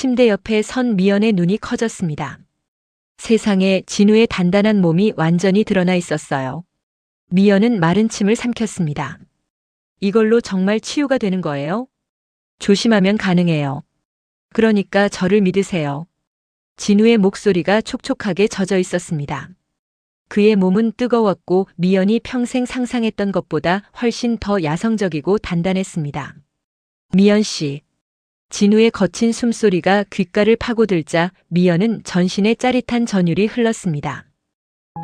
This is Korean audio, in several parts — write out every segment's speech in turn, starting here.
침대 옆에 선 미연의 눈이 커졌습니다. 세상에 진우의 단단한 몸이 완전히 드러나 있었어요. 미연은 마른 침을 삼켰습니다. 이걸로 정말 치유가 되는 거예요? 조심하면 가능해요. 그러니까 저를 믿으세요. 진우의 목소리가 촉촉하게 젖어 있었습니다. 그의 몸은 뜨거웠고 미연이 평생 상상했던 것보다 훨씬 더 야성적이고 단단했습니다. 미연 씨. 진우의 거친 숨소리가 귓가를 파고들자 미연은 전신에 짜릿한 전율이 흘렀습니다.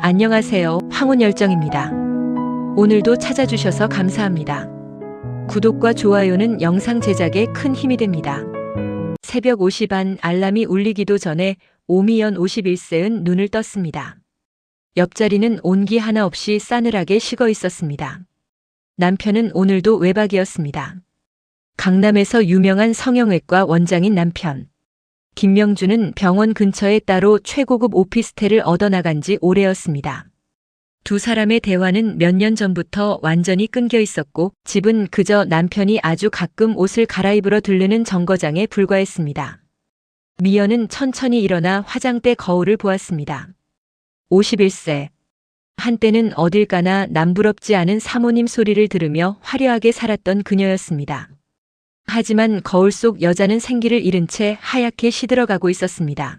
안녕하세요. 황혼열정입니다. 오늘도 찾아주셔서 감사합니다. 구독과 좋아요는 영상 제작에 큰 힘이 됩니다. 새벽 5시 반 알람이 울리기도 전에 오미연 51세은 눈을 떴습니다. 옆자리는 온기 하나 없이 싸늘하게 식어 있었습니다. 남편은 오늘도 외박이었습니다. 강남에서 유명한 성형외과 원장인 남편. 김명주는 병원 근처에 따로 최고급 오피스텔을 얻어나간 지 오래였습니다. 두 사람의 대화는 몇 년 전부터 완전히 끊겨 있었고 집은 그저 남편이 아주 가끔 옷을 갈아입으러 들르는 정거장에 불과했습니다. 미연은 천천히 일어나 화장대 거울을 보았습니다. 51세. 한때는 어딜 가나 남부럽지 않은 사모님 소리를 들으며 화려하게 살았던 그녀였습니다. 하지만 거울 속 여자는 생기를 잃은 채 하얗게 시들어가고 있었습니다.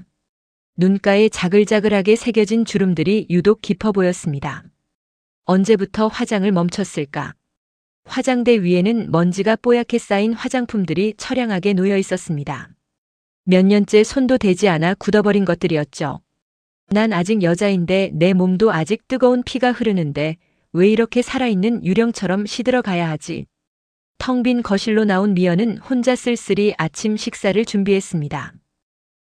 눈가에 자글자글하게 새겨진 주름들이 유독 깊어 보였습니다. 언제부터 화장을 멈췄을까? 화장대 위에는 먼지가 뽀얗게 쌓인 화장품들이 처량하게 놓여 있었습니다. 몇 년째 손도 대지 않아 굳어버린 것들이었죠. 난 아직 여자인데 내 몸도 아직 뜨거운 피가 흐르는데 왜 이렇게 살아있는 유령처럼 시들어가야 하지? 텅 빈 거실로 나온 미연은 혼자 쓸쓸히 아침 식사를 준비했습니다.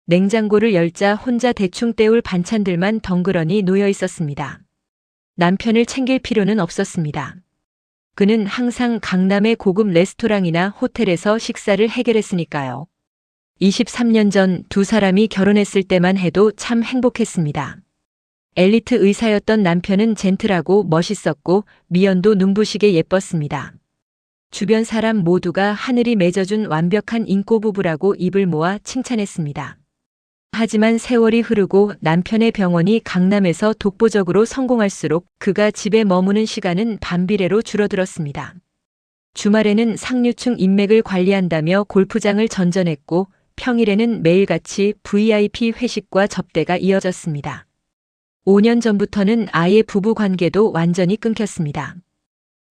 냉장고를 열자 혼자 대충 때울 반찬들만 덩그러니 놓여 있었습니다. 남편을 챙길 필요는 없었습니다. 그는 항상 강남의 고급 레스토랑이나 호텔에서 식사를 해결했으니까요. 23년 전 두 사람이 결혼했을 때만 해도 참 행복했습니다. 엘리트 의사였던 남편은 젠틀하고 멋있었고 미연도 눈부시게 예뻤습니다. 주변 사람 모두가 하늘이 맺어준 완벽한 인꼬 부부라고 입을 모아 칭찬했습니다. 하지만 세월이 흐르고 남편의 병원이 강남에서 독보적으로 성공할수록 그가 집에 머무는 시간은 반비례로 줄어들었습니다. 주말에는 상류층 인맥을 관리한다며 골프장을 전전했고 평일에는 매일같이 VIP 회식과 접대가 이어졌습니다. 5년 전부터는 아예 부부 관계도 완전히 끊겼습니다.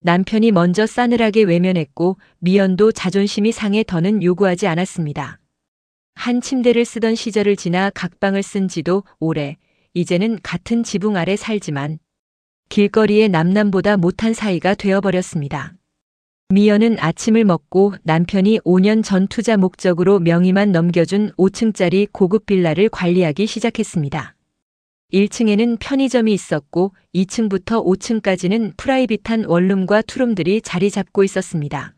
남편이 먼저 싸늘하게 외면했고 미연도 자존심이 상해 더는 요구하지 않았습니다. 한 침대를 쓰던 시절을 지나 각방을 쓴 지도 오래, 이제는 같은 지붕 아래 살지만 길거리의 남남보다 못한 사이가 되어버렸습니다. 미연은 아침을 먹고 남편이 5년 전 투자 목적으로 명의만 넘겨준 5층짜리 고급 빌라를 관리하기 시작했습니다. 1층에는 편의점이 있었고 2층부터 5층까지는 프라이빗한 원룸과 투룸들이 자리 잡고 있었습니다.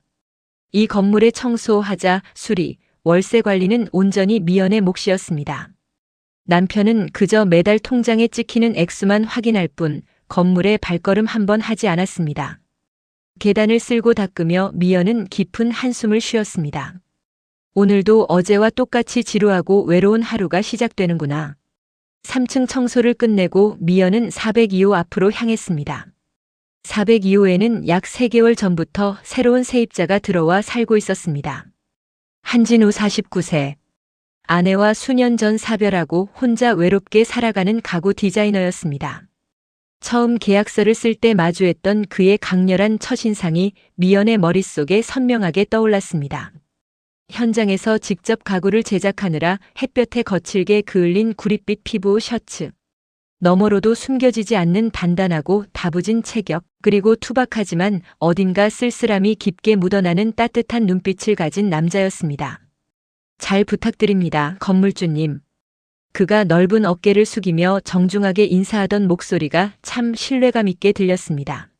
이 건물에 청소하자 수리, 월세 관리는 온전히 미연의 몫이었습니다. 남편은 그저 매달 통장에 찍히는 액수만 확인할 뿐 건물에 발걸음 한 번 하지 않았습니다. 계단을 쓸고 닦으며 미연은 깊은 한숨을 쉬었습니다. 오늘도 어제와 똑같이 지루하고 외로운 하루가 시작되는구나. 3층 청소를 끝내고 미연은 402호 앞으로 향했습니다. 402호에는 약 3개월 전부터 새로운 세입자가 들어와 살고 있었습니다. 한진우 49세. 아내와 수년 전 사별하고 혼자 외롭게 살아가는 가구 디자이너였습니다. 처음 계약서를 쓸 때 마주했던 그의 강렬한 첫인상이 미연의 머릿속에 선명하게 떠올랐습니다. 현장에서 직접 가구를 제작하느라 햇볕에 거칠게 그을린 구릿빛 피부 셔츠. 너머로도 숨겨지지 않는 단단하고 다부진 체격, 그리고 투박하지만 어딘가 쓸쓸함이 깊게 묻어나는 따뜻한 눈빛을 가진 남자였습니다. 잘 부탁드립니다, 건물주님. 그가 넓은 어깨를 숙이며 정중하게 인사하던 목소리가 참 신뢰감 있게 들렸습니다.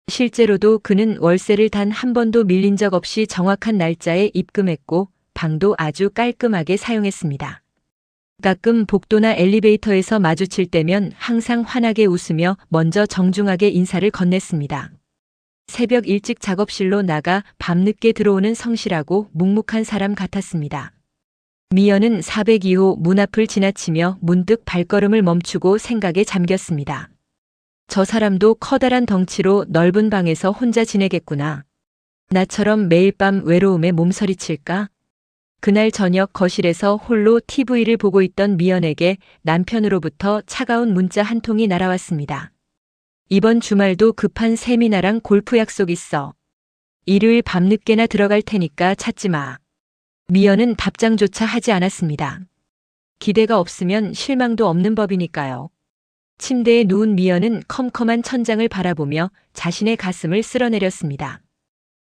실제로도 그는 월세를 단 한 번도 밀린 적 없이 정확한 날짜에 입금했고 방도 아주 깔끔하게 사용했습니다. 가끔 복도나 엘리베이터에서 마주칠 때면 항상 환하게 웃으며 먼저 정중하게 인사를 건넸습니다. 새벽 일찍 작업실로 나가 밤늦게 들어오는 성실하고 묵묵한 사람 같았습니다. 미연은 402호 문 앞을 지나치며 문득 발걸음을 멈추고 생각에 잠겼습니다. 저 사람도 커다란 덩치로 넓은 방에서 혼자 지내겠구나. 나처럼 매일 밤 외로움에 몸서리칠까? 그날 저녁 거실에서 홀로 TV를 보고 있던 미연에게 남편으로부터 차가운 문자 한 통이 날아왔습니다. 이번 주말도 급한 세미나랑 골프 약속 있어. 일요일 밤늦게나 들어갈 테니까 찾지 마. 미연은 답장조차 하지 않았습니다. 기대가 없으면 실망도 없는 법이니까요. 침대에 누운 미연은 컴컴한 천장을 바라보며 자신의 가슴을 쓸어내렸습니다.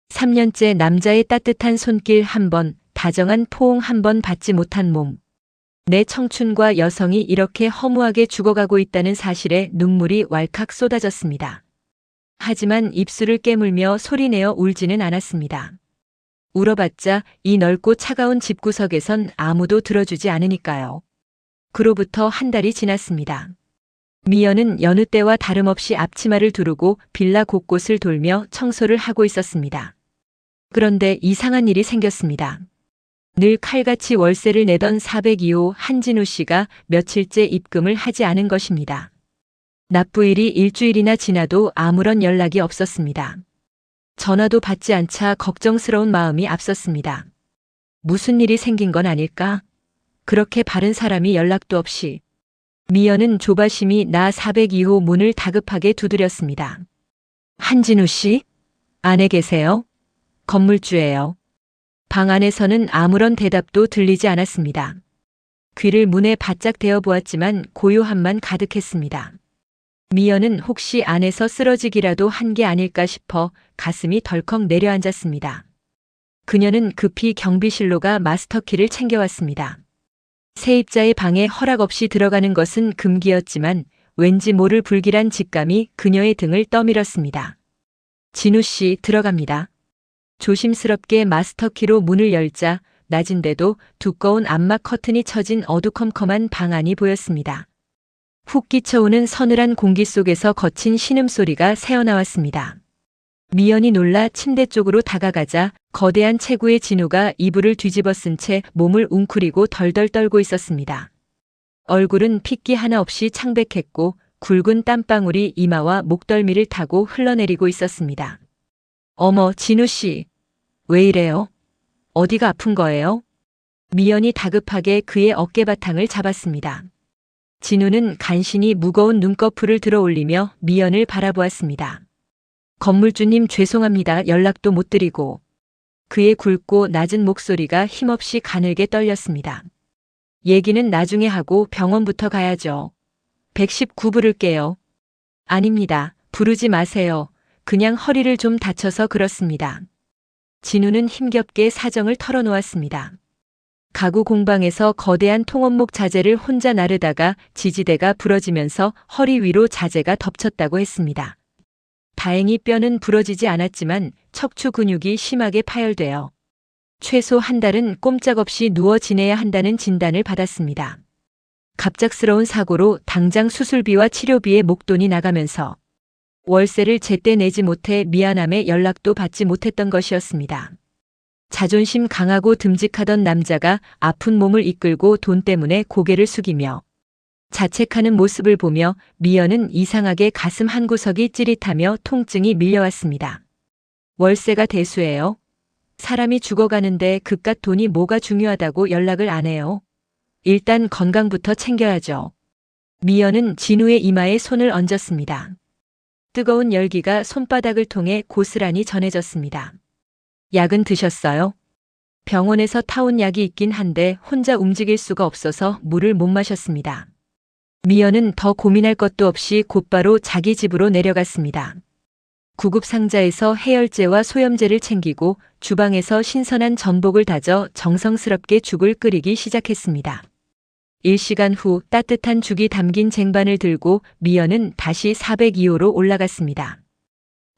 3년째 남자의 따뜻한 손길 한 번, 다정한 포옹 한 번 받지 못한 몸. 내 청춘과 여성이 이렇게 허무하게 죽어가고 있다는 사실에 눈물이 왈칵 쏟아졌습니다. 하지만 입술을 깨물며 소리내어 울지는 않았습니다. 울어봤자 이 넓고 차가운 집구석에선 아무도 들어주지 않으니까요. 그로부터 한 달이 지났습니다. 미연은 여느 때와 다름없이 앞치마를 두르고 빌라 곳곳을 돌며 청소를 하고 있었습니다. 그런데 이상한 일이 생겼습니다. 늘 칼같이 월세를 내던 402호 한진우 씨가 며칠째 입금을 하지 않은 것입니다. 납부일이 일주일이나 지나도 아무런 연락이 없었습니다. 전화도 받지 않자 걱정스러운 마음이 앞섰습니다. 무슨 일이 생긴 건 아닐까? 그렇게 바른 사람이 연락도 없이. 미연은 조바심이 나 402호 문을 다급하게 두드렸습니다. 한진우 씨? 안에 계세요? 건물주예요. 방 안에서는 아무런 대답도 들리지 않았습니다. 귀를 문에 바짝 대어 보았지만 고요함만 가득했습니다. 미연은 혹시 안에서 쓰러지기라도 한 게 아닐까 싶어 가슴이 덜컥 내려앉았습니다. 그녀는 급히 경비실로 가 마스터키를 챙겨왔습니다. 세입자의 방에 허락 없이 들어가는 것은 금기였지만 왠지 모를 불길한 직감이 그녀의 등을 떠밀었습니다. 진우 씨 들어갑니다. 조심스럽게 마스터키로 문을 열자 낮은데도 두꺼운 암막 커튼이 쳐진 어두컴컴한 방 안이 보였습니다. 훅 끼쳐오는 서늘한 공기 속에서 거친 신음소리가 새어나왔습니다. 미연이 놀라 침대 쪽으로 다가가자 거대한 체구의 진우가 이불을 뒤집어 쓴 채 몸을 웅크리고 덜덜 떨고 있었습니다. 얼굴은 핏기 하나 없이 창백했고 굵은 땀방울이 이마와 목덜미를 타고 흘러내리고 있었습니다. 어머, 진우 씨. 왜 이래요? 어디가 아픈 거예요? 미연이 다급하게 그의 어깨바탕을 잡았습니다. 진우는 간신히 무거운 눈꺼풀을 들어 올리며 미연을 바라보았습니다. 건물주님 죄송합니다. 연락도 못 드리고. 그의 굵고 낮은 목소리가 힘없이 가늘게 떨렸습니다. 얘기는 나중에 하고 병원부터 가야죠. 119 부를게요. 아닙니다. 부르지 마세요. 그냥 허리를 좀 다쳐서 그렇습니다. 진우는 힘겹게 사정을 털어놓았습니다. 가구 공방에서 거대한 통원목 자재를 혼자 나르다가 지지대가 부러지면서 허리 위로 자재가 덮쳤다고 했습니다. 다행히 뼈는 부러지지 않았지만 척추 근육이 심하게 파열되어 최소 한 달은 꼼짝없이 누워 지내야 한다는 진단을 받았습니다. 갑작스러운 사고로 당장 수술비와 치료비에 목돈이 나가면서 월세를 제때 내지 못해 미안함에 연락도 받지 못했던 것이었습니다. 자존심 강하고 듬직하던 남자가 아픈 몸을 이끌고 돈 때문에 고개를 숙이며 자책하는 모습을 보며 미연은 이상하게 가슴 한구석이 찌릿하며 통증이 밀려왔습니다. 월세가 대수예요. 사람이 죽어가는데 그깟 돈이 뭐가 중요하다고 연락을 안 해요. 일단 건강부터 챙겨야죠. 미연은 진우의 이마에 손을 얹었습니다. 뜨거운 열기가 손바닥을 통해 고스란히 전해졌습니다. 약은 드셨어요? 병원에서 타온 약이 있긴 한데 혼자 움직일 수가 없어서 물을 못 마셨습니다. 미연은 더 고민할 것도 없이 곧바로 자기 집으로 내려갔습니다. 구급 상자에서 해열제와 소염제를 챙기고 주방에서 신선한 전복을 다져 정성스럽게 죽을 끓이기 시작했습니다. 1시간 후 따뜻한 죽이 담긴 쟁반을 들고 미연은 다시 402호로 올라갔습니다.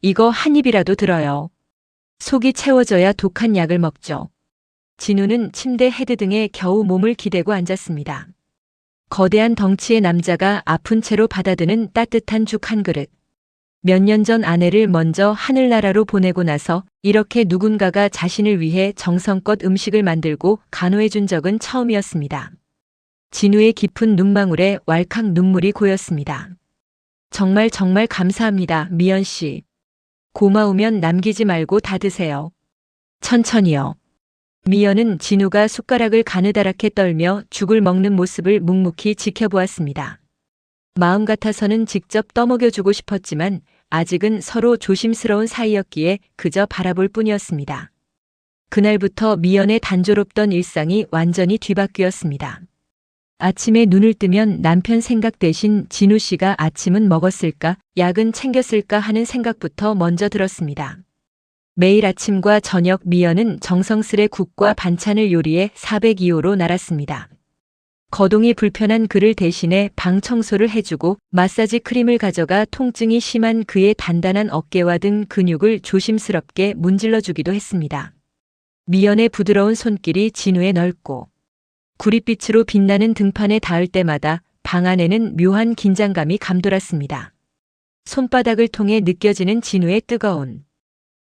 이거 한 입이라도 들어요. 속이 채워져야 독한 약을 먹죠. 진우는 침대 헤드등에 겨우 몸을 기대고 앉았습니다. 거대한 덩치의 남자가 아픈 채로 받아드는 따뜻한 죽 한 그릇. 몇 년 전 아내를 먼저 하늘나라로 보내고 나서 이렇게 누군가가 자신을 위해 정성껏 음식을 만들고 간호해 준 적은 처음이었습니다. 진우의 깊은 눈망울에 왈칵 눈물이 고였습니다. 정말 감사합니다, 미연 씨. 고마우면 남기지 말고 다 드세요. 천천히요. 미연은 진우가 숟가락을 가느다랗게 떨며 죽을 먹는 모습을 묵묵히 지켜보았습니다. 마음 같아서는 직접 떠먹여주고 싶었지만 아직은 서로 조심스러운 사이였기에 그저 바라볼 뿐이었습니다. 그날부터 미연의 단조롭던 일상이 완전히 뒤바뀌었습니다. 아침에 눈을 뜨면 남편 생각 대신 진우 씨가 아침은 먹었을까, 약은 챙겼을까 하는 생각부터 먼저 들었습니다. 매일 아침과 저녁 미연은 정성스레 국과 반찬을 요리해 402호로 날았습니다. 거동이 불편한 그를 대신해 방 청소를 해주고 마사지 크림을 가져가 통증이 심한 그의 단단한 어깨와 등 근육을 조심스럽게 문질러주기도 했습니다. 미연의 부드러운 손길이 진우의 넓고 구릿빛으로 빛나는 등판에 닿을 때마다 방 안에는 묘한 긴장감이 감돌았습니다. 손바닥을 통해 느껴지는 진우의 뜨거운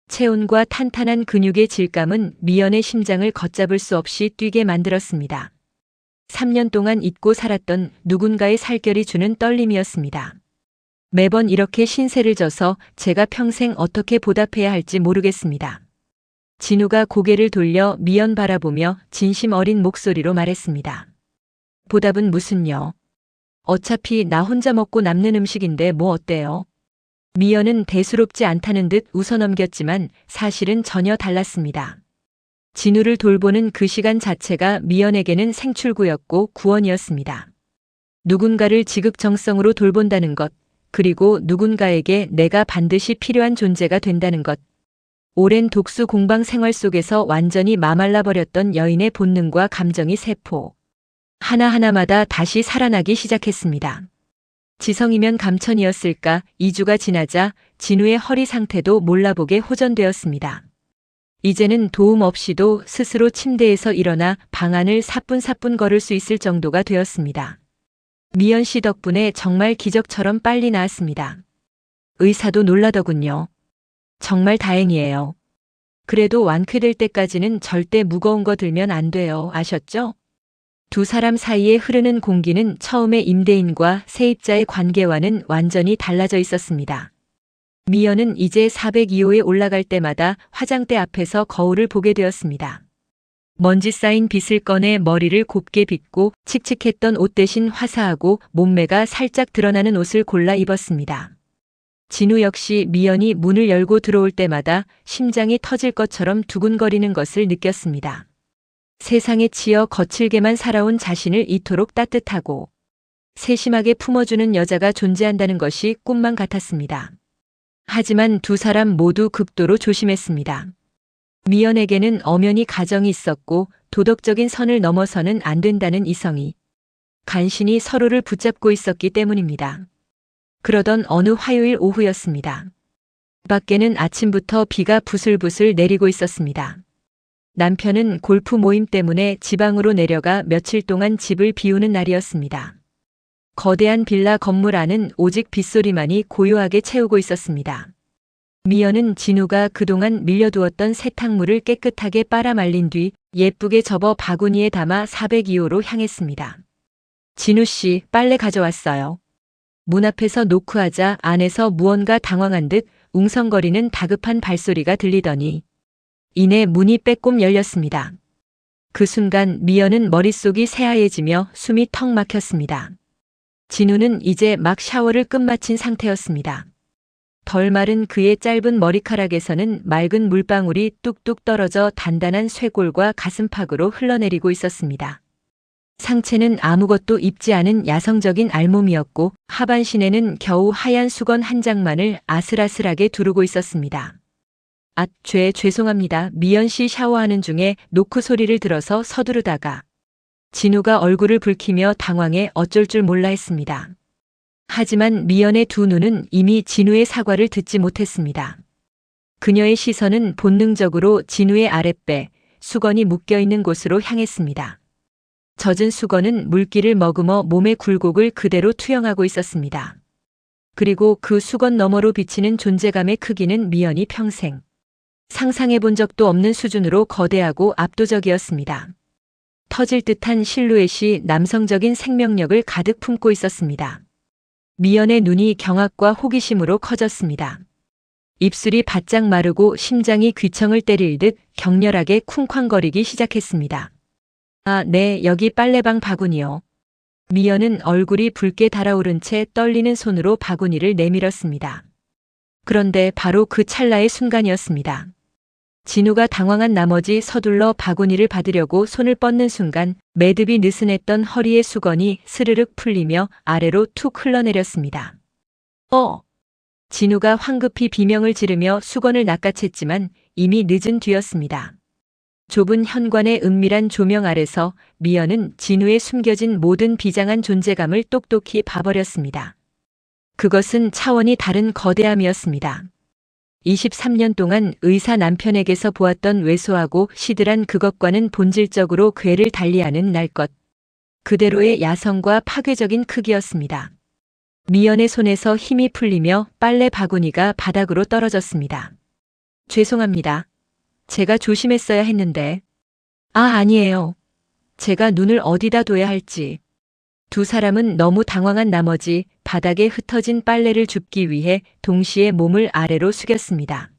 체온과 탄탄한 근육의 질감은 미연의 심장을 걷잡을 수 없이 뛰게 만들었습니다. 3년 동안 잊고 살았던 누군가의 살결이 주는 떨림이었습니다. 매번 이렇게 신세를 져서 제가 평생 어떻게 보답해야 할지 모르겠습니다. 진우가 고개를 돌려 미연 바라보며 진심 어린 목소리로 말했습니다. 보답은 무슨요? 어차피 나 혼자 먹고 남는 음식인데 뭐 어때요? 미연은 대수롭지 않다는 듯 웃어넘겼지만 사실은 전혀 달랐습니다. 진우를 돌보는 그 시간 자체가 미연에게는 생출구였고 구원이었습니다. 누군가를 지극정성으로 돌본다는 것, 그리고 누군가에게 내가 반드시 필요한 존재가 된다는 것. 오랜 독수 공방 생활 속에서 완전히 마말라 버렸던 여인의 본능과 감정이 세포 하나하나마다 다시 살아나기 시작했습니다. 지성이면 감천이었을까. 2주가 지나자 진우의 허리 상태도 몰라보게 호전되었습니다. 이제는 도움 없이도 스스로 침대에서 일어나 방 안을 사뿐사뿐 걸을 수 있을 정도가 되었습니다. 미연 씨 덕분에 정말 기적처럼 빨리 나았습니다. 의사도 놀라더군요. 정말 다행이에요. 그래도 완쾌될 때까지는 절대 무거운 거 들면 안 돼요. 아셨죠? 두 사람 사이에 흐르는 공기는 처음에 임대인과 세입자의 관계와는 완전히 달라져 있었습니다. 미연은 이제 402호에 올라갈 때마다 화장대 앞에서 거울을 보게 되었습니다. 먼지 쌓인 빗을 꺼내 머리를 곱게 빗고 칙칙했던 옷 대신 화사하고 몸매가 살짝 드러나는 옷을 골라 입었습니다. 진우 역시 미연이 문을 열고 들어올 때마다 심장이 터질 것처럼 두근거리는 것을 느꼈습니다. 세상에 치여 거칠게만 살아온 자신을 이토록 따뜻하고 세심하게 품어주는 여자가 존재한다는 것이 꿈만 같았습니다. 하지만 두 사람 모두 극도로 조심했습니다. 미연에게는 엄연히 가정이 있었고 도덕적인 선을 넘어서는 안 된다는 이성이 간신히 서로를 붙잡고 있었기 때문입니다. 그러던 어느 화요일 오후였습니다. 밖에는 아침부터 비가 부슬부슬 내리고 있었습니다. 남편은 골프 모임 때문에 지방으로 내려가 며칠 동안 집을 비우는 날이었습니다. 거대한 빌라 건물 안은 오직 빗소리만이 고요하게 채우고 있었습니다. 미연은 진우가 그동안 밀려두었던 세탁물을 깨끗하게 빨아 말린 뒤 예쁘게 접어 바구니에 담아 402호로 향했습니다. 진우 씨, 빨래 가져왔어요. 문 앞에서 노크하자 안에서 무언가 당황한 듯 웅성거리는 다급한 발소리가 들리더니 이내 문이 빼꼼 열렸습니다. 그 순간 미연은 머릿속이 새하얘지며 숨이 턱 막혔습니다. 진우는 이제 막 샤워를 끝마친 상태였습니다. 덜 마른 그의 짧은 머리카락에서는 맑은 물방울이 뚝뚝 떨어져 단단한 쇄골과 가슴팍으로 흘러내리고 있었습니다. 상체는 아무것도 입지 않은 야성적인 알몸이었고 하반신에는 겨우 하얀 수건 한 장만을 아슬아슬하게 두르고 있었습니다. 죄송합니다. 미연 씨 샤워하는 중에 노크 소리를 들어서 서두르다가 진우가 얼굴을 붉히며 당황해 어쩔 줄 몰라 했습니다. 하지만 미연의 두 눈은 이미 진우의 사과를 듣지 못했습니다. 그녀의 시선은 본능적으로 진우의 아랫배, 수건이 묶여있는 곳으로 향했습니다. 젖은 수건은 물기를 머금어 몸의 굴곡을 그대로 투영하고 있었습니다. 그리고 그 수건 너머로 비치는 존재감의 크기는 미연이 평생 상상해 본 적도 없는 수준으로 거대하고 압도적이었습니다. 터질 듯한 실루엣이 남성적인 생명력을 가득 품고 있었습니다. 미연의 눈이 경악과 호기심으로 커졌습니다. 입술이 바짝 마르고 심장이 귀청을 때릴 듯 격렬하게 쿵쾅거리기 시작했습니다. 아, 네, 여기 빨래방 바구니요. 미연은 얼굴이 붉게 달아오른 채 떨리는 손으로 바구니를 내밀었습니다. 그런데 바로 그 찰나의 순간이었습니다. 진우가 당황한 나머지 서둘러 바구니를 받으려고 손을 뻗는 순간 매듭이 느슨했던 허리의 수건이 스르륵 풀리며 아래로 툭 흘러내렸습니다. 진우가 황급히 비명을 지르며 수건을 낚아챘지만 이미 늦은 뒤였습니다. 좁은 현관의 은밀한 조명 아래서 미연은 진우의 숨겨진 모든 비장한 존재감을 똑똑히 봐버렸습니다. 그것은 차원이 다른 거대함이었습니다. 23년 동안 의사 남편에게서 보았던 왜소하고 시들한 그것과는 본질적으로 궤를 달리하는 날 것. 그대로의 야성과 파괴적인 크기였습니다. 미연의 손에서 힘이 풀리며 빨래 바구니가 바닥으로 떨어졌습니다. 죄송합니다. 제가 조심했어야 했는데. 아니에요. 제가 눈을 어디다 둬야 할지. 두 사람은 너무 당황한 나머지 바닥에 흩어진 빨래를 줍기 위해 동시에 몸을 아래로 숙였습니다.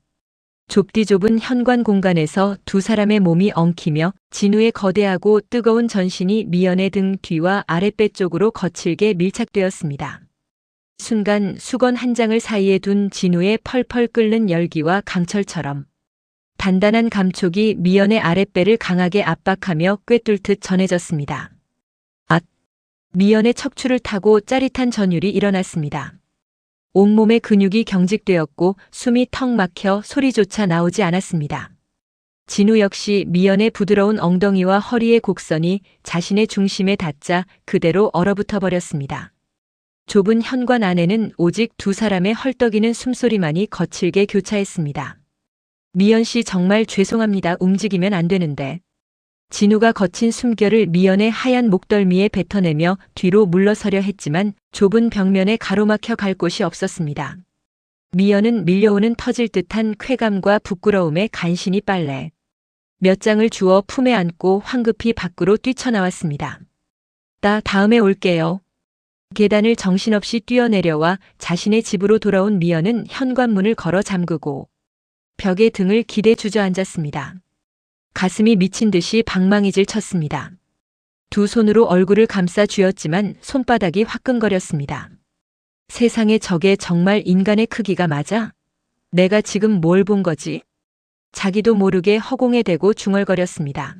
좁디 좁은 현관 공간에서 두 사람의 몸이 엉키며 진우의 거대하고 뜨거운 전신이 미연의 등 뒤와 아랫배 쪽으로 거칠게 밀착되었습니다. 순간 수건 한 장을 사이에 둔 진우의 펄펄 끓는 열기와 강철처럼 단단한 감촉이 미연의 아랫배를 강하게 압박하며 꿰뚫듯 전해졌습니다. 미연의 척추를 타고 짜릿한 전율이 일어났습니다. 온몸의 근육이 경직되었고 숨이 턱 막혀 소리조차 나오지 않았습니다. 진우 역시 미연의 부드러운 엉덩이와 허리의 곡선이 자신의 중심에 닿자 그대로 얼어붙어 버렸습니다. 좁은 현관 안에는 오직 두 사람의 헐떡이는 숨소리만이 거칠게 교차했습니다. 미연 씨 정말 죄송합니다. 움직이면 안 되는데. 진우가 거친 숨결을 미연의 하얀 목덜미에 뱉어내며 뒤로 물러서려 했지만 좁은 벽면에 가로막혀 갈 곳이 없었습니다. 미연은 밀려오는 터질 듯한 쾌감과 부끄러움에 간신히 빨래 몇 장을 주워 품에 안고 황급히 밖으로 뛰쳐나왔습니다. 다음에 올게요. 계단을 정신없이 뛰어내려와 자신의 집으로 돌아온 미연은 현관문을 걸어 잠그고 벽에 등을 기대 주저앉았습니다. 가슴이 미친 듯이 방망이질 쳤습니다. 두 손으로 얼굴을 감싸 쥐었지만 손바닥이 화끈거렸습니다. 세상에 저게 정말 인간의 크기가 맞아? 내가 지금 뭘 본 거지? 자기도 모르게 허공에 대고 중얼거렸습니다.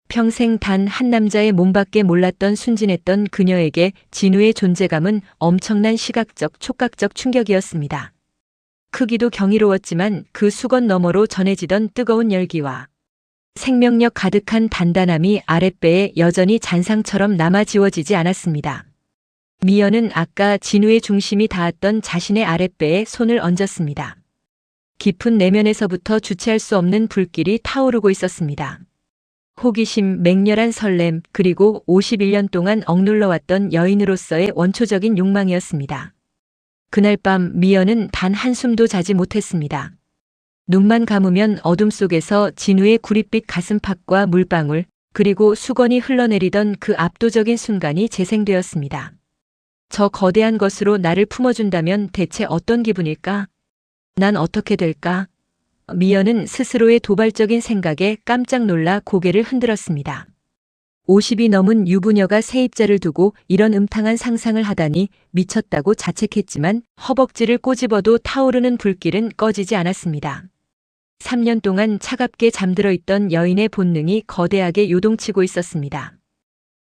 평생 단 한 남자의 몸밖에 몰랐던 순진했던 그녀에게 진우의 존재감은 엄청난 시각적, 촉각적 충격이었습니다. 크기도 경이로웠지만 그 수건 너머로 전해지던 뜨거운 열기와 생명력 가득한 단단함이 아랫배에 여전히 잔상처럼 남아 지워지지 않았습니다. 미연은 아까 진우의 중심이 닿았던 자신의 아랫배에 손을 얹었습니다. 깊은 내면에서부터 주체할 수 없는 불길이 타오르고 있었습니다. 호기심, 맹렬한 설렘, 그리고 51년 동안 억눌러왔던 여인으로서의 원초적인 욕망이었습니다. 그날 밤 미연은 단 한숨도 자지 못했습니다. 눈만 감으면 어둠 속에서 진우의 구릿빛 가슴팍과 물방울, 그리고 수건이 흘러내리던 그 압도적인 순간이 재생되었습니다. 저 거대한 것으로 나를 품어준다면 대체 어떤 기분일까? 난 어떻게 될까? 미연은 스스로의 도발적인 생각에 깜짝 놀라 고개를 흔들었습니다. 50이 넘은 유부녀가 세입자를 두고 이런 음탕한 상상을 하다니 미쳤다고 자책했지만 허벅지를 꼬집어도 타오르는 불길은 꺼지지 않았습니다. 3년 동안 차갑게 잠들어 있던 여인의 본능이 거대하게 요동치고 있었습니다.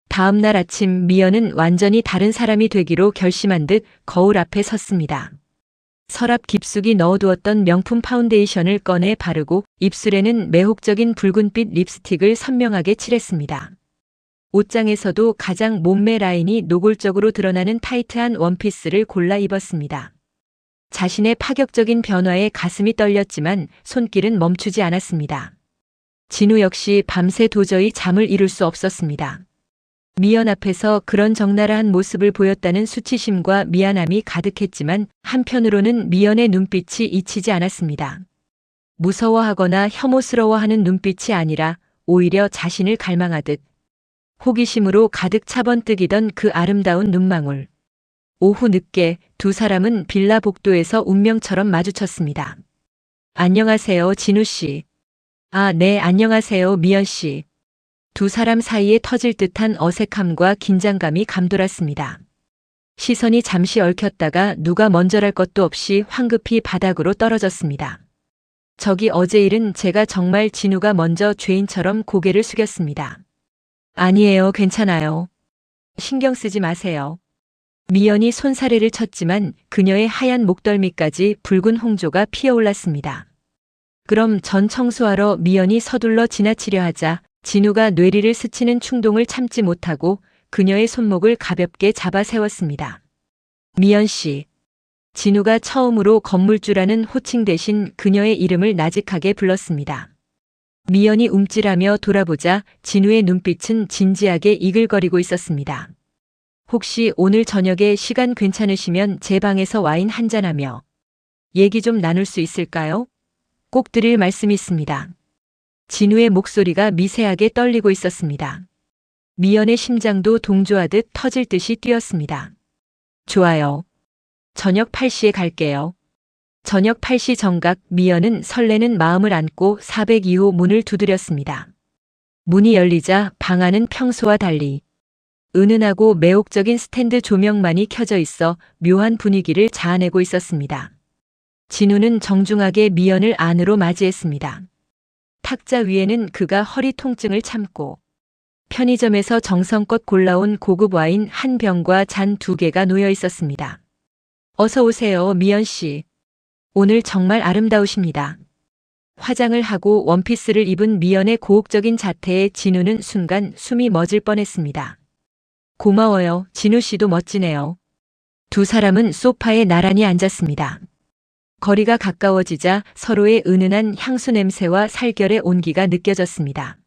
다음 날 아침 미연은 완전히 다른 사람이 되기로 결심한 듯 거울 앞에 섰습니다. 서랍 깊숙이 넣어두었던 명품 파운데이션을 꺼내 바르고 입술에는 매혹적인 붉은빛 립스틱을 선명하게 칠했습니다. 옷장에서도 가장 몸매 라인이 노골적으로 드러나는 타이트한 원피스를 골라 입었습니다. 자신의 파격적인 변화에 가슴이 떨렸지만 손길은 멈추지 않았습니다. 진우 역시 밤새 도저히 잠을 이룰 수 없었습니다. 미연 앞에서 그런 적나라한 모습을 보였다는 수치심과 미안함이 가득했지만 한편으로는 미연의 눈빛이 잊히지 않았습니다. 무서워하거나 혐오스러워하는 눈빛이 아니라 오히려 자신을 갈망하듯 호기심으로 가득 차번뜩이던 그 아름다운 눈망울. 오후 늦게 두 사람은 빌라 복도에서 운명처럼 마주쳤습니다. 안녕하세요, 진우 씨. 아, 네, 안녕하세요, 미연 씨. 두 사람 사이에 터질 듯한 어색함과 긴장감이 감돌았습니다. 시선이 잠시 얽혔다가 누가 먼저랄 것도 없이 황급히 바닥으로 떨어졌습니다. 저기 어제 일은 제가 정말 진우가 먼저 죄인처럼 고개를 숙였습니다. 아니에요, 괜찮아요. 신경 쓰지 마세요. 미연이 손사래를 쳤지만 그녀의 하얀 목덜미까지 붉은 홍조가 피어올랐습니다. 그럼 전 청소하러 미연이 서둘러 지나치려 하자 진우가 뇌리를 스치는 충동을 참지 못하고 그녀의 손목을 가볍게 잡아 세웠습니다. 미연 씨. 진우가 처음으로 건물주라는 호칭 대신 그녀의 이름을 나직하게 불렀습니다. 미연이 움찔하며 돌아보자 진우의 눈빛은 진지하게 이글거리고 있었습니다. 혹시 오늘 저녁에 시간 괜찮으시면 제 방에서 와인 한잔하며 얘기 좀 나눌 수 있을까요? 꼭 드릴 말씀이 있습니다. 진우의 목소리가 미세하게 떨리고 있었습니다. 미연의 심장도 동조하듯 터질 듯이 뛰었습니다. 좋아요. 저녁 8시에 갈게요. 저녁 8시 정각 미연은 설레는 마음을 안고 402호 문을 두드렸습니다. 문이 열리자 방 안은 평소와 달리 은은하고 매혹적인 스탠드 조명만이 켜져 있어 묘한 분위기를 자아내고 있었습니다. 진우는 정중하게 미연을 안으로 맞이했습니다. 탁자 위에는 그가 허리 통증을 참고 편의점에서 정성껏 골라온 고급 와인 한 병과 잔 2개가 놓여 있었습니다. 어서 오세요, 미연 씨. 오늘 정말 아름다우십니다. 화장을 하고 원피스를 입은 미연의 고혹적인 자태에 진우는 순간 숨이 멎을 뻔했습니다. 고마워요, 진우 씨도 멋지네요. 두 사람은 소파에 나란히 앉았습니다. 거리가 가까워지자 서로의 은은한 향수 냄새와 살결의 온기가 느껴졌습니다.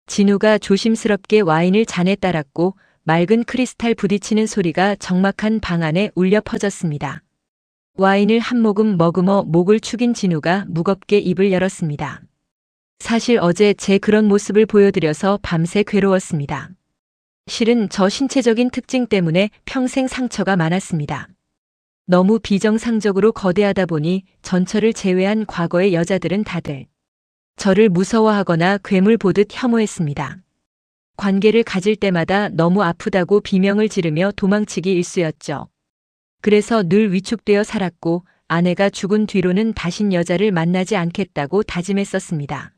진우가 조심스럽게 와인을 잔에 따랐고 맑은 크리스탈 부딪히는 소리가 적막한 방 안에 울려 퍼졌습니다. 와인을 한 모금 머금어 목을 축인 진우가 무겁게 입을 열었습니다. 사실 어제 제 그런 모습을 보여드려서 밤새 괴로웠습니다. 실은 저 신체적인 특징 때문에 평생 상처가 많았습니다. 너무 비정상적으로 거대하다 보니 전처를 제외한 과거의 여자들은 다들 저를 무서워하거나 괴물 보듯 혐오했습니다. 관계를 가질 때마다 너무 아프다고 비명을 지르며 도망치기 일쑤였죠. 그래서 늘 위축되어 살았고 아내가 죽은 뒤로는 다신 여자를 만나지 않겠다고 다짐했었습니다.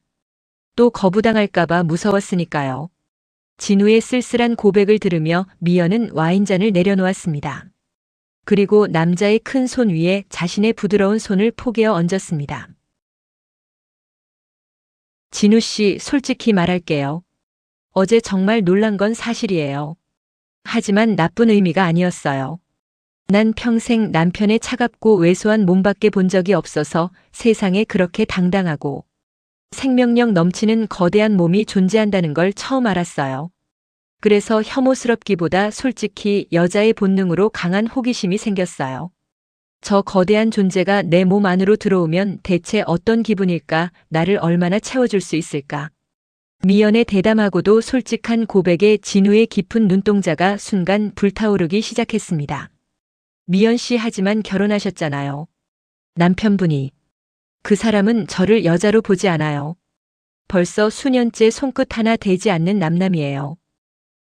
또 거부당할까봐 무서웠으니까요. 진우의 쓸쓸한 고백을 들으며 미연은 와인잔을 내려놓았습니다. 그리고 남자의 큰 손 위에 자신의 부드러운 손을 포개어 얹었습니다. 진우 씨, 솔직히 말할게요. 어제 정말 놀란 건 사실이에요. 하지만 나쁜 의미가 아니었어요. 난 평생 남편의 차갑고 왜소한 몸밖에 본 적이 없어서 세상에 그렇게 당당하고 생명력 넘치는 거대한 몸이 존재한다는 걸 처음 알았어요. 그래서 혐오스럽기보다 솔직히 여자의 본능으로 강한 호기심이 생겼어요. 저 거대한 존재가 내 몸 안으로 들어오면 대체 어떤 기분일까, 나를 얼마나 채워줄 수 있을까. 미연의 대담하고도 솔직한 고백에 진우의 깊은 눈동자가 순간 불타오르기 시작했습니다. 미연 씨, 하지만 결혼하셨잖아요. 남편분이. 그 사람은 저를 여자로 보지 않아요. 벌써 수년째 손끝 하나 대지 않는 남남이에요.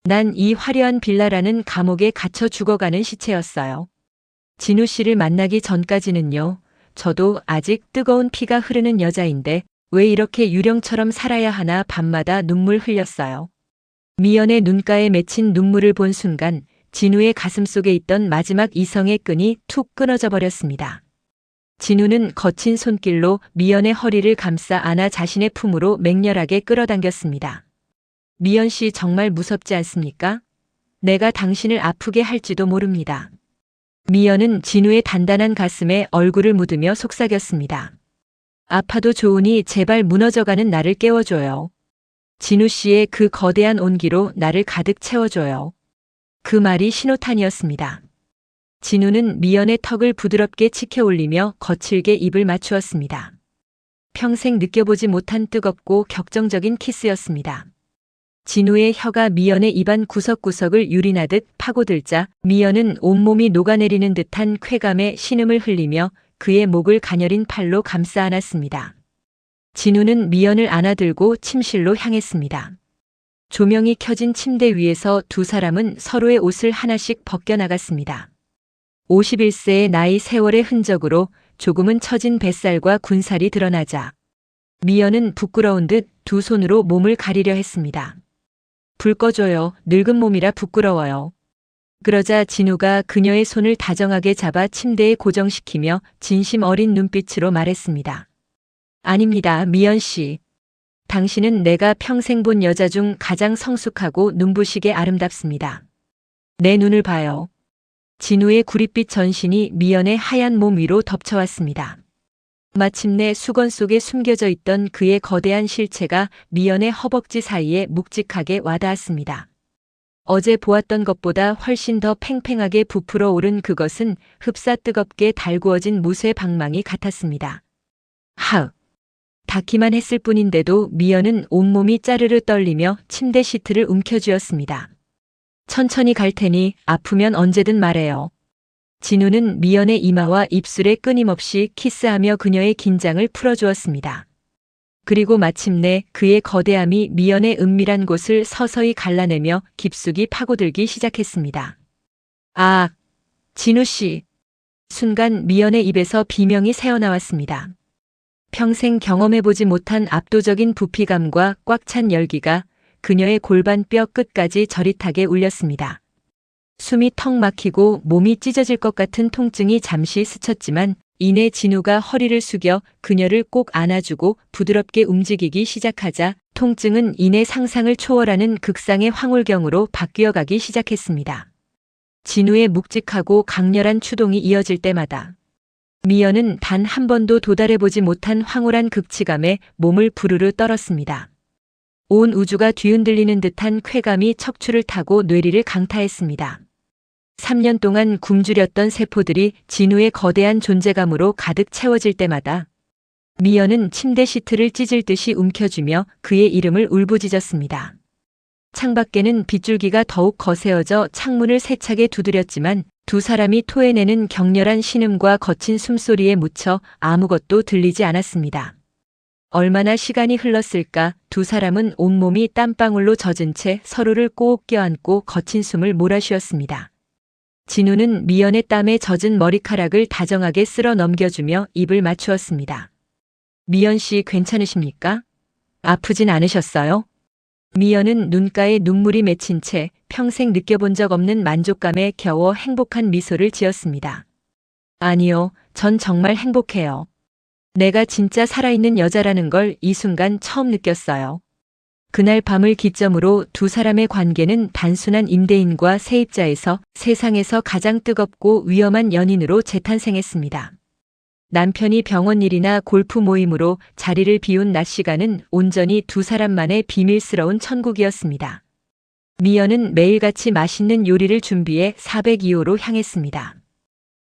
난 이 화려한 빌라라는 감옥에 갇혀 죽어가는 시체였어요. 진우 씨를 만나기 전까지는요, 저도 아직 뜨거운 피가 흐르는 여자인데 왜 이렇게 유령처럼 살아야 하나 밤마다 눈물 흘렸어요. 미연의 눈가에 맺힌 눈물을 본 순간 진우의 가슴속에 있던 마지막 이성의 끈이 툭 끊어져 버렸습니다. 진우는 거친 손길로 미연의 허리를 감싸 안아 자신의 품으로 맹렬하게 끌어당겼습니다. 미연 씨, 정말 무섭지 않습니까? 내가 당신을 아프게 할지도 모릅니다. 미연은 진우의 단단한 가슴에 얼굴을 묻으며 속삭였습니다. 아파도 좋으니 제발 무너져가는 나를 깨워줘요. 진우 씨의 그 거대한 온기로 나를 가득 채워줘요. 그 말이 신호탄이었습니다. 진우는 미연의 턱을 부드럽게 치켜 올리며 거칠게 입을 맞추었습니다. 평생 느껴보지 못한 뜨겁고 격정적인 키스였습니다. 진우의 혀가 미연의 입안 구석구석을 유린하듯 파고들자 미연은 온몸이 녹아내리는 듯한 쾌감에 신음을 흘리며 그의 목을 가녀린 팔로 감싸 안았습니다. 진우는 미연을 안아들고 침실로 향했습니다. 조명이 켜진 침대 위에서 두 사람은 서로의 옷을 하나씩 벗겨나갔습니다. 51세의 나이 세월의 흔적으로 조금은 처진 뱃살과 군살이 드러나자 미연은 부끄러운 듯 두 손으로 몸을 가리려 했습니다. 불 꺼줘요. 늙은 몸이라 부끄러워요. 그러자 진우가 그녀의 손을 다정하게 잡아 침대에 고정시키며 진심 어린 눈빛으로 말했습니다. 아닙니다, 미연 씨. 당신은 내가 평생 본 여자 중 가장 성숙하고 눈부시게 아름답습니다. 내 눈을 봐요. 진우의 구릿빛 전신이 미연의 하얀 몸 위로 덮쳐왔습니다. 마침내 수건 속에 숨겨져 있던 그의 거대한 실체가 미연의 허벅지 사이에 묵직하게 와닿았습니다. 어제 보았던 것보다 훨씬 더 팽팽하게 부풀어 오른 그것은 흡사 뜨겁게 달구어진 무쇠 방망이 같았습니다. 하으! 닿기만 했을 뿐인데도 미연은 온몸이 짜르르 떨리며 침대 시트를 움켜쥐었습니다. 천천히 갈 테니 아프면 언제든 말해요. 진우는 미연의 이마와 입술에 끊임없이 키스하며 그녀의 긴장을 풀어주었습니다. 그리고 마침내 그의 거대함이 미연의 은밀한 곳을 서서히 갈라내며 깊숙이 파고들기 시작했습니다. 아, 진우 씨. 순간 미연의 입에서 비명이 새어나왔습니다. 평생 경험해보지 못한 압도적인 부피감과 꽉 찬 열기가 그녀의 골반뼈 끝까지 저릿하게 울렸습니다. 숨이 턱 막히고 몸이 찢어질 것 같은 통증이 잠시 스쳤지만 이내 진우가 허리를 숙여 그녀를 꼭 안아주고 부드럽게 움직이기 시작하자 통증은 이내 상상을 초월하는 극상의 황홀경으로 바뀌어가기 시작했습니다. 진우의 묵직하고 강렬한 추동이 이어질 때마다 미연은 단 한 번도 도달해보지 못한 황홀한 극치감에 몸을 부르르 떨었습니다. 온 우주가 뒤흔들리는 듯한 쾌감이 척추를 타고 뇌리를 강타했습니다. 3년 동안 굶주렸던 세포들이 진우의 거대한 존재감으로 가득 채워질 때마다 미연은 침대 시트를 찢을 듯이 움켜쥐며 그의 이름을 울부짖었습니다. 창밖에는 빗줄기가 더욱 거세어져 창문을 세차게 두드렸지만 두 사람이 토해내는 격렬한 신음과 거친 숨소리에 묻혀 아무것도 들리지 않았습니다. 얼마나 시간이 흘렀을까 두 사람은 온몸이 땀방울로 젖은 채 서로를 꼭 껴안고 거친 숨을 몰아쉬었습니다. 진우는 미연의 땀에 젖은 머리카락을 다정하게 쓸어 넘겨주며 입을 맞추었습니다. 미연 씨 괜찮으십니까? 아프진 않으셨어요? 미연은 눈가에 눈물이 맺힌 채 평생 느껴본 적 없는 만족감에 겨워 행복한 미소를 지었습니다. 아니요, 전 정말 행복해요. 내가 진짜 살아있는 여자라는 걸 이 순간 처음 느꼈어요. 그날 밤을 기점으로 두 사람의 관계는 단순한 임대인과 세입자에서 세상에서 가장 뜨겁고 위험한 연인으로 재탄생했습니다. 남편이 병원 일이나 골프 모임으로 자리를 비운 낮 시간은 온전히 두 사람만의 비밀스러운 천국이었습니다. 미연은 매일같이 맛있는 요리를 준비해 402호로 향했습니다.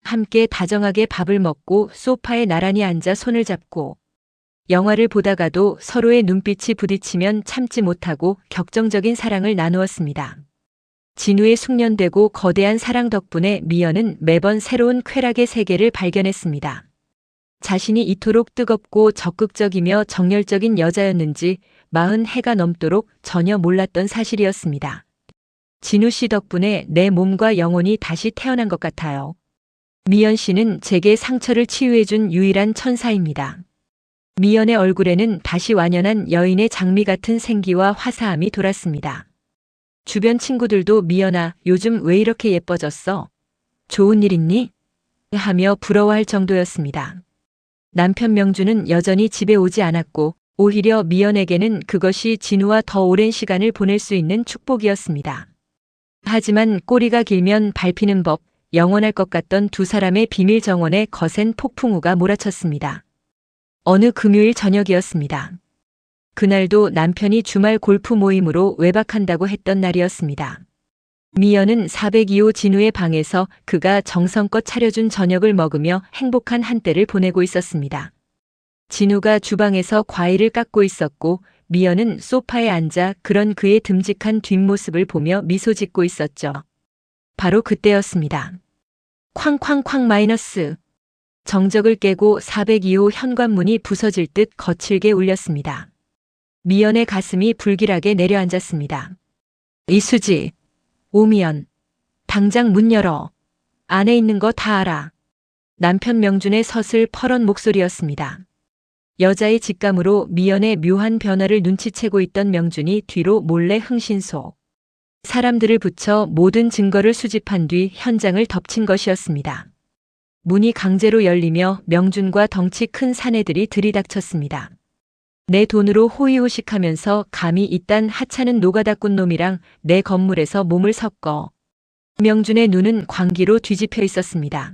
함께 다정하게 밥을 먹고 소파에 나란히 앉아 손을 잡고 영화를 보다가도 서로의 눈빛이 부딪히면 참지 못하고 격정적인 사랑을 나누었습니다. 진우의 숙련되고 거대한 사랑 덕분에 미연은 매번 새로운 쾌락의 세계를 발견했습니다. 자신이 이토록 뜨겁고 적극적이며 정열적인 여자였는지 40해가 넘도록 전혀 몰랐던 사실이었습니다. 진우 씨 덕분에 내 몸과 영혼이 다시 태어난 것 같아요. 미연 씨는 제게 상처를 치유해준 유일한 천사입니다. 미연의 얼굴에는 다시 완연한 여인의 장미 같은 생기와 화사함이 돌았습니다. 주변 친구들도 미연아, 요즘 왜 이렇게 예뻐졌어? 좋은 일 있니? 하며 부러워할 정도였습니다. 남편 명주는 여전히 집에 오지 않았고 오히려 미연에게는 그것이 진우와 더 오랜 시간을 보낼 수 있는 축복이었습니다. 하지만 꼬리가 길면 밟히는 법, 영원할 것 같던 두 사람의 비밀 정원에 거센 폭풍우가 몰아쳤습니다. 어느 금요일 저녁이었습니다. 그날도 남편이 주말 골프 모임으로 외박한다고 했던 날이었습니다. 미연은 402호 진우의 방에서 그가 정성껏 차려준 저녁을 먹으며 행복한 한때를 보내고 있었습니다. 진우가 주방에서 과일을 깎고 있었고 미연은 소파에 앉아 그런 그의 듬직한 뒷모습을 보며 미소 짓고 있었죠. 바로 그때였습니다. 쾅쾅쾅 마이너스. 정적을 깨고 402호 현관문이 부서질 듯 거칠게 울렸습니다. 미연의 가슴이 불길하게 내려앉았습니다. 이수지. 오미연. 당장 문 열어. 안에 있는 거 다 알아. 남편 명준의 서슬퍼런 목소리였습니다. 여자의 직감으로 미연의 묘한 변화를 눈치채고 있던 명준이 뒤로 몰래 흥신소. 사람들을 붙여 모든 증거를 수집한 뒤 현장을 덮친 것이었습니다. 문이 강제로 열리며 명준과 덩치 큰 사내들이 들이닥쳤습니다. 내 돈으로 호의호식하면서 감히 이딴 하찮은 노가다꾼 놈이랑 내 건물에서 몸을 섞어. 명준의 눈은 광기로 뒤집혀 있었습니다.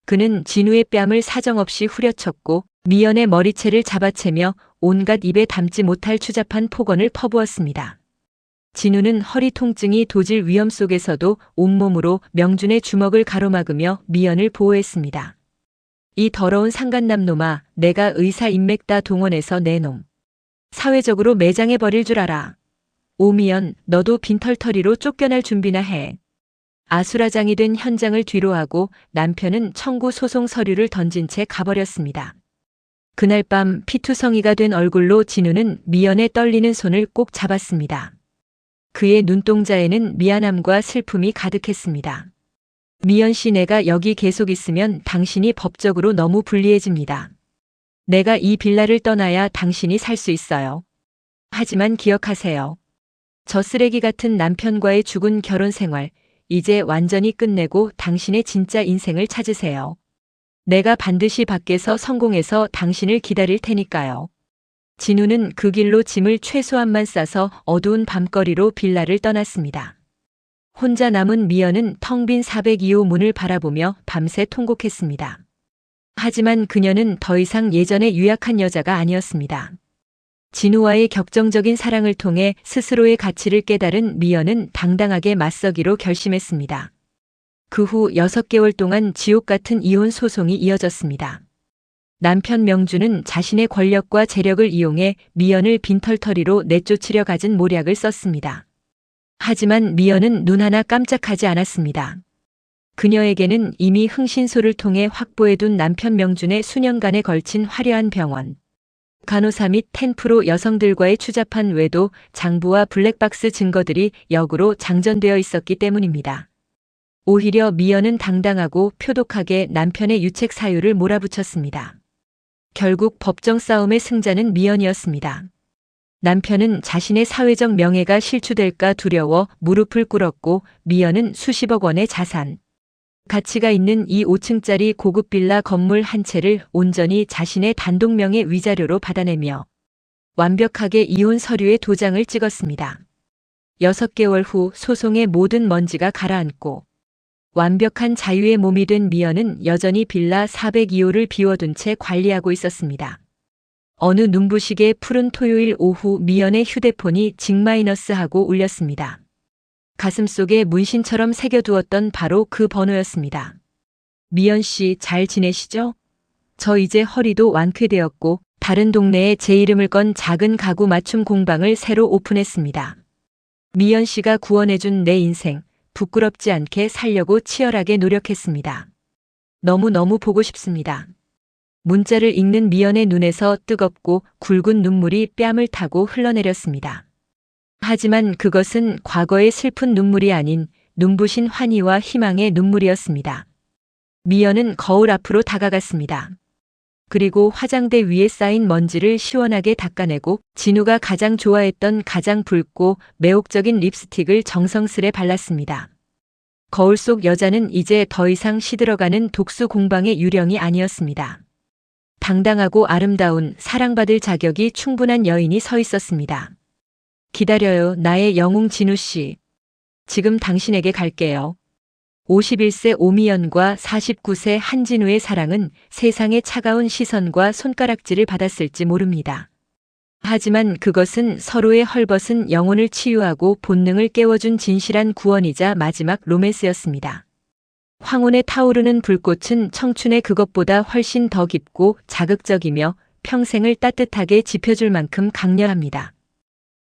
그는 진우의 뺨을 사정없이 후려쳤고 미연의 머리채를 잡아채며 온갖 입에 담지 못할 추잡한 폭언을 퍼부었습니다. 진우는 허리 통증이 도질 위험 속에서도 온몸으로 명준의 주먹을 가로막으며 미연을 보호했습니다. 이 더러운 상간남 놈아, 내가 의사 인맥 다 동원해서 내 놈 사회적으로 매장해버릴 줄 알아. 오미연, 너도 빈털터리로 쫓겨날 준비나 해. 아수라장이 된 현장을 뒤로하고 남편은 청구 소송 서류를 던진 채 가버렸습니다. 그날 밤 피투성이가 된 얼굴로 진우는 미연의 떨리는 손을 꼭 잡았습니다. 그의 눈동자에는 미안함과 슬픔이 가득했습니다. 미연 씨, 내가 여기 계속 있으면 당신이 법적으로 너무 불리해집니다. 내가 이 빌라를 떠나야 당신이 살 수 있어요. 하지만 기억하세요. 저 쓰레기 같은 남편과의 죽은 결혼 생활, 이제 완전히 끝내고 당신의 진짜 인생을 찾으세요. 내가 반드시 밖에서 성공해서 당신을 기다릴 테니까요. 진우는 그 길로 짐을 최소한만 싸서 어두운 밤거리로 빌라를 떠났습니다. 혼자 남은 미연은 텅 빈 402호 문을 바라보며 밤새 통곡했습니다. 하지만 그녀는 더 이상 예전의 유약한 여자가 아니었습니다. 진우와의 격정적인 사랑을 통해 스스로의 가치를 깨달은 미연은 당당하게 맞서기로 결심했습니다. 그 후 6개월 동안 지옥 같은 이혼 소송이 이어졌습니다. 남편 명준은 자신의 권력과 재력을 이용해 미연을 빈털터리로 내쫓으려 갖은 모략을 썼습니다. 하지만 미연은 눈 하나 깜짝하지 않았습니다. 그녀에게는 이미 흥신소를 통해 확보해둔 남편 명준의 수년간에 걸친 화려한 병원, 간호사 및 10% 여성들과의 추잡한 외도, 장부와 블랙박스 증거들이 역으로 장전되어 있었기 때문입니다. 오히려 미연은 당당하고 표독하게 남편의 유책 사유를 몰아붙였습니다. 결국 법정 싸움의 승자는 미연이었습니다. 남편은 자신의 사회적 명예가 실추될까 두려워 무릎을 꿇었고 미연은 수십억 원의 자산, 가치가 있는 이 5층짜리 고급 빌라 건물 한 채를 온전히 자신의 단독 명예 위자료로 받아내며 완벽하게 이혼 서류에 도장을 찍었습니다. 6개월 후 소송의 모든 먼지가 가라앉고 완벽한 자유의 몸이 된 미연은 여전히 빌라 402호를 비워둔 채 관리하고 있었습니다. 어느 눈부시게 푸른 토요일 오후 미연의 휴대폰이 징- 하고 울렸습니다. 가슴속에 문신처럼 새겨두었던 바로 그 번호였습니다. 미연 씨, 잘 지내시죠? 저 이제 허리도 완쾌되었고 다른 동네에 제 이름을 건 작은 가구 맞춤 공방을 새로 오픈했습니다. 미연 씨가 구원해준 내 인생, 부끄럽지 않게 살려고 치열하게 노력했습니다. 너무너무 보고 싶습니다. 문자를 읽는 미연의 눈에서 뜨겁고 굵은 눈물이 뺨을 타고 흘러내렸습니다. 하지만 그것은 과거의 슬픈 눈물이 아닌 눈부신 환희와 희망의 눈물이었습니다. 미연은 거울 앞으로 다가갔습니다. 그리고 화장대 위에 쌓인 먼지를 시원하게 닦아내고 진우가 가장 좋아했던 가장 붉고 매혹적인 립스틱을 정성스레 발랐습니다. 거울 속 여자는 이제 더 이상 시들어가는 독수 공방의 유령이 아니었습니다. 당당하고 아름다운 사랑받을 자격이 충분한 여인이 서 있었습니다. 기다려요, 나의 영웅 진우 씨. 지금 당신에게 갈게요. 51세 오미연과 49세 한진우의 사랑은 세상의 차가운 시선과 손가락질을 받았을지 모릅니다. 하지만 그것은 서로의 헐벗은 영혼을 치유하고 본능을 깨워준 진실한 구원이자 마지막 로맨스였습니다. 황혼에 타오르는 불꽃은 청춘의 그것보다 훨씬 더 깊고 자극적이며 평생을 따뜻하게 지펴줄 만큼 강렬합니다.